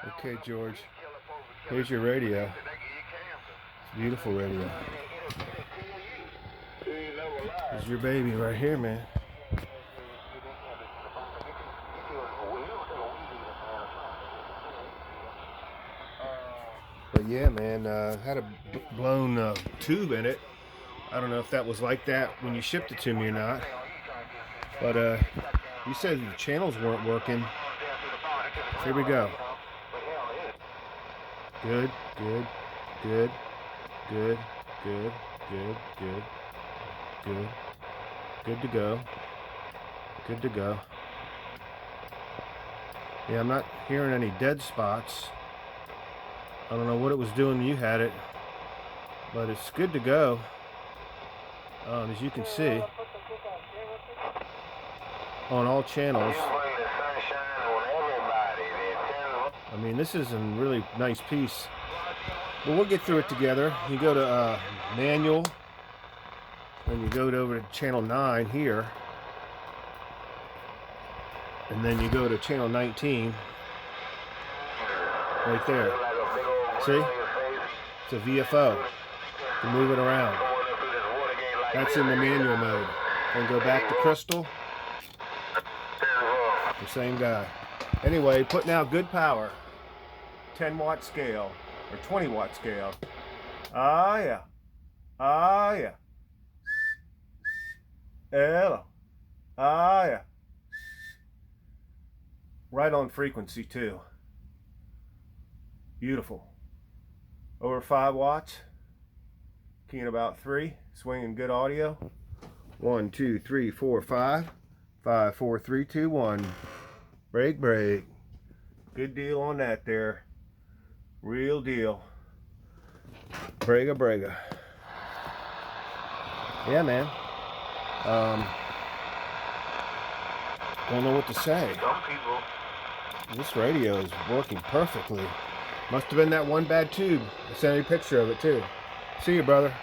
Okay, George, here's your radio. It's a beautiful radio. Here's your baby right here, man. But yeah, man, had a blown tube in it. I don't know if that was like that when you shipped it to me or not. But you said the channels weren't working. Here we go. Good, good, good, good, good, good, good, good. Good to go. Good to go. Yeah, I'm not hearing any dead spots. I don't know what it was doing when you had it, but it's good to go. As you can see, on all channels. I mean, this is a really nice piece. But we'll get through it together. You go to manual, and you go over to channel 9 here, and then you go to channel 19 right there. See? It's a VFO to move it around. That's in the manual mode. And go back to crystal. The same guy. Anyway, putting out good power. 10-watt scale or 20-watt scale. Ah yeah. Ah yeah. Hello. Ah yeah. Right on frequency too. Beautiful. Over 5 watts. Keying about 3. Swinging good audio. 1, 2, 3, 4, 5. 5, 4, 3, 2, 1. Break, break. Good deal on that there. Real deal. Brega, brega. Yeah, man. Don't know what to say. This radio is working perfectly. Must have been that one bad tube. I sent you a picture of it too. See you, brother.